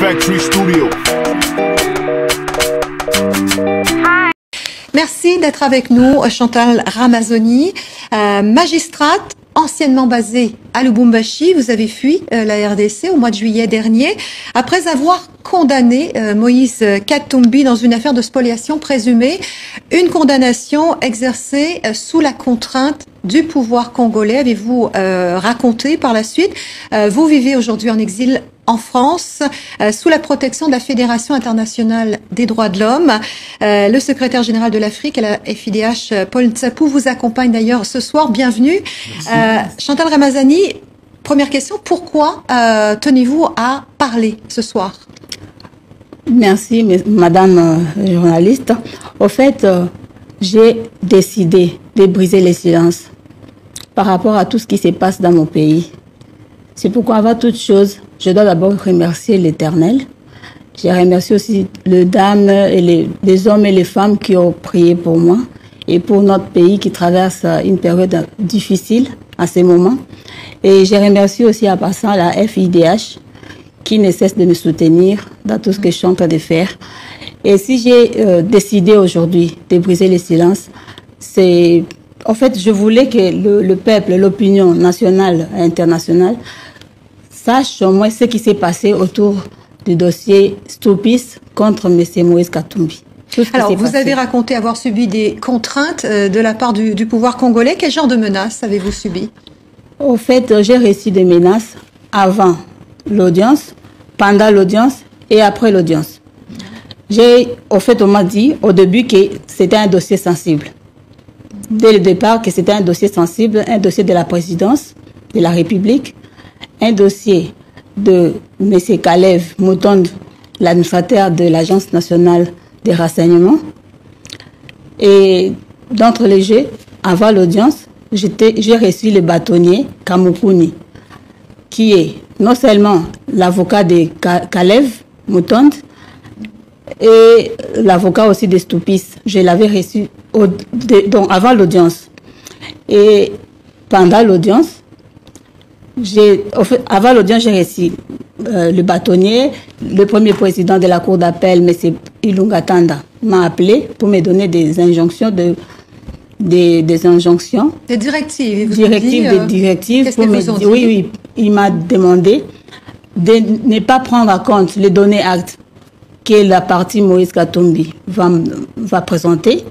Factory Studio. Merci d'être avec nous, Chantal Ramazzoni, magistrate anciennement basée à Lubumbashi. Vous avez fui la RDC au mois de juillet dernier après avoir condamné Moïse Katumbi dans une affaire de spoliation présumée, une condamnation exercée sous la contrainte du pouvoir congolais. Avez-vous raconté par la suite? Vous vivez aujourd'hui en exil en France, sous la protection de la Fédération internationale des droits de l'homme. Le secrétaire général de l'Afrique à la FIDH, Paul Ntsapou, vous accompagne d'ailleurs ce soir. Bienvenue. Chantal Ramazzoni, première question, pourquoi tenez-vous à parler ce soir? Merci, madame journaliste. Au fait, j'ai décidé de briser les silences par rapport à tout ce qui se passe dans mon pays. C'est pourquoi, avant toute chose, je dois d'abord remercier l'Éternel. J'ai remercié aussi les dames, et les hommes et les femmes qui ont prié pour moi et pour notre pays qui traverse une période difficile à ces moments. Et j'ai remercié aussi en passant la FIDH qui ne cesse de me soutenir dans tout ce que je suis en train de faire. Et si j'ai décidé aujourd'hui de briser les silences, c'est... En fait, je voulais que le peuple, l'opinion nationale et internationale sache au moins ce qui s'est passé autour du dossier Stupis contre M. Moïse Katumbi. Alors, vous avez raconté avoir subi des contraintes de la part du pouvoir congolais. Quel genre de menaces avez-vous subi? Au fait, j'ai reçu des menaces avant l'audience, pendant l'audience et après l'audience. Au fait, on m'a dit au début que c'était un dossier sensible. Dès le départ, que c'était un dossier sensible, un dossier de la présidence de la République, un dossier de M. Kalev Mutonde, l'administrateur de l'Agence nationale des renseignements. Et d'entre les jeux, avant l'audience, j'ai reçu le bâtonnier Kamukuni, qui est non seulement l'avocat de Kalev Mutonde, et l'avocat aussi de Stupis. Je l'avais reçu donc avant l'audience. Et pendant l'audience, avant l'audience, j'ai reçu le bâtonnier, le premier président de la cour d'appel, M. Ilunga Tanda, m'a appelé pour me donner des injonctions, des injonctions. Des directives. Directives. Qu'est-ce qu'ils vous ont dit? Oui, il m'a demandé de ne pas prendre en compte les données actes que la partie Moïse Katumbi va présenter.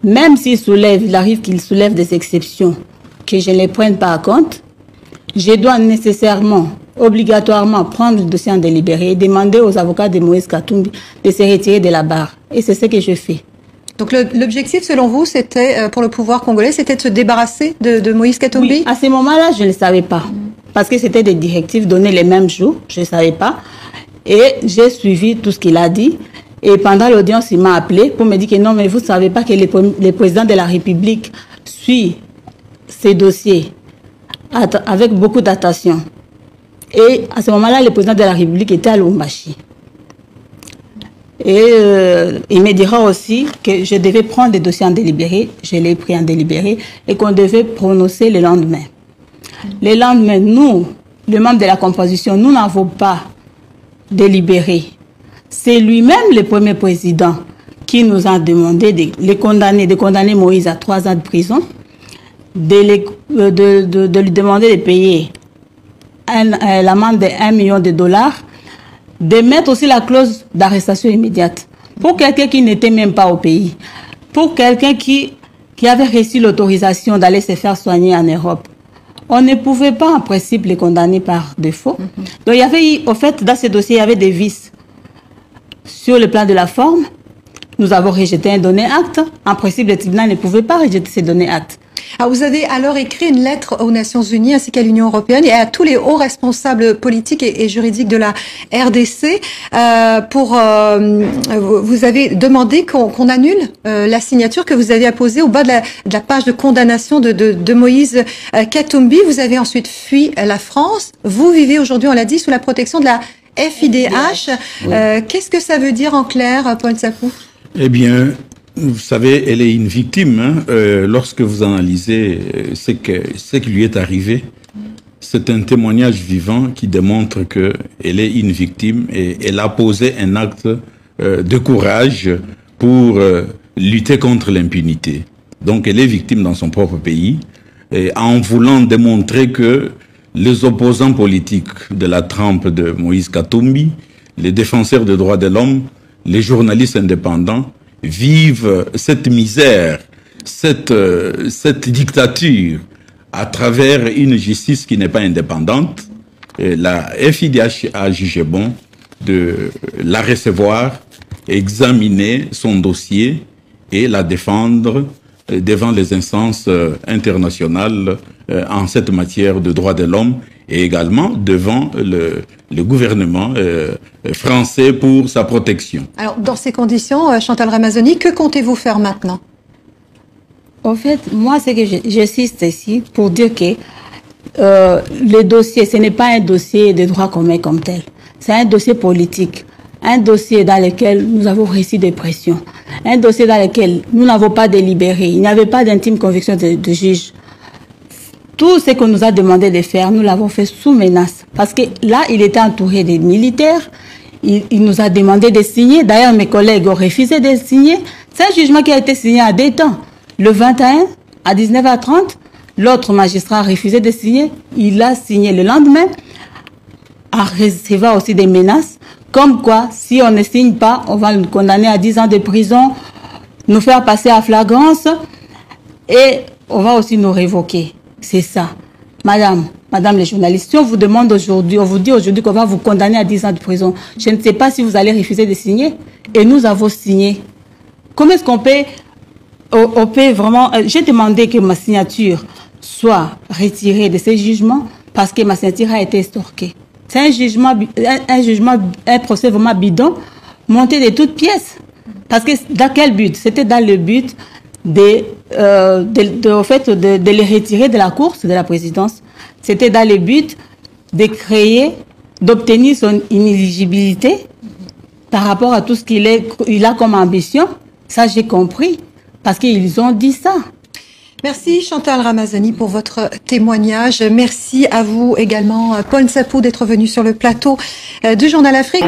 Même il arrive qu'il soulève des exceptions que je ne les prenne pas en compte, je dois nécessairement, obligatoirement prendre le dossier en délibéré et demander aux avocats de Moïse Katumbi de se retirer de la barre. Et c'est ce que je fais. Donc l'objectif, selon vous, c'était, pour le pouvoir congolais, c'était de se débarrasser de Moïse Katumbi? Oui, à ce moment-là, je ne le savais pas. Parce que c'était des directives données les mêmes jours, je ne savais pas. Et j'ai suivi tout ce qu'il a dit. Et pendant l'audience, il m'a appelé pour me dire que non, mais vous ne savez pas que le président de la République suit ces dossiers avec beaucoup d'attention. Et à ce moment-là, le président de la République était à Lubumbashi. Et il me dira aussi que je devais prendre des dossiers en délibéré. Je l'ai pris en délibéré et qu'on devait prononcer le lendemain. Le lendemain, nous, les membres de la composition, nous n'avons pas délibéré. C'est lui-même le premier président qui nous a demandé de condamner Moïse à 3 ans de prison, de lui demander de payer l'amende de $1 million, de mettre aussi la clause d'arrestation immédiate pour quelqu'un qui n'était même pas au pays, pour quelqu'un qui avait reçu l'autorisation d'aller se faire soigner en Europe. On ne pouvait pas en principe les condamner par défaut. Donc il y avait, au fait, dans ce dossier, il y avait des vices. Sur le plan de la forme, nous avons rejeté un donné acte. En principe, le tribunal ne pouvait pas rejeter ces données actes. Alors vous avez alors écrit une lettre aux Nations Unies ainsi qu'à l'Union européenne et à tous les hauts responsables politiques et juridiques de la RDC vous avez demandé qu'on annule la signature que vous avez apposée au bas de la page de condamnation de Moïse Katumbi. Vous avez ensuite fui la France. Vous vivez aujourd'hui, on l'a dit, sous la protection de la FIDH. Oui. Qu'est-ce que ça veut dire en clair, Paul Ntsapou? Eh bien, vous savez, elle est une victime. Lorsque vous analysez ce qui lui est arrivé, c'est un témoignage vivant qui démontre qu'elle est une victime et elle a posé un acte de courage pour lutter contre l'impunité. Donc elle est victime dans son propre pays et en voulant démontrer que les opposants politiques de la trempe de Moïse Katumbi, les défenseurs des droits de l'homme, les journalistes indépendants vivent cette misère, cette dictature à travers une justice qui n'est pas indépendante. Et la FIDH a jugé bon de la recevoir, examiner son dossier et la défendre devant les instances internationales en cette matière de droits de l'homme et également devant le gouvernement français pour sa protection. Alors, dans ces conditions, Chantal Ramazzoni, que comptez-vous faire maintenant? En fait, moi, c'est que j'insiste ici pour dire que le dossier, ce n'est pas un dossier de droit commun comme tel. C'est un dossier politique. Un dossier dans lequel nous avons reçu des pressions. Un dossier dans lequel nous n'avons pas délibéré. Il n'y avait pas d'intime conviction de juge. Tout ce qu'on nous a demandé de faire, nous l'avons fait sous menace. Parce que là, il était entouré des militaires. Il nous a demandé de signer. D'ailleurs, mes collègues ont refusé de signer. C'est un jugement qui a été signé à deux temps. Le 21, à 19h30, l'autre magistrat a refusé de signer. Il a signé le lendemain, en recevant aussi des menaces. Comme quoi, si on ne signe pas, on va nous condamner à 10 ans de prison, nous faire passer à flagrance et on va aussi nous révoquer. C'est ça. Madame les journalistes, si on vous demande aujourd'hui, on vous dit aujourd'hui qu'on va vous condamner à 10 ans de prison, je ne sais pas si vous allez refuser de signer. Et nous avons signé. Comment est-ce qu'on peut vraiment... J'ai demandé que ma signature soit retirée de ces jugements parce que ma signature a été estorquée. C'est un procès vraiment bidon, monté de toutes pièces. Parce que dans quel but? C'était dans le but de les retirer de la course de la présidence. C'était dans le but d'obtenir son inéligibilité par rapport à tout ce qu'il a comme ambition. Ça, j'ai compris. Parce qu'ils ont dit ça. Merci Chantal Ramazzoni pour votre témoignage. Merci à vous également, Paul Nsapou, d'être venu sur le plateau du Journal Afrique.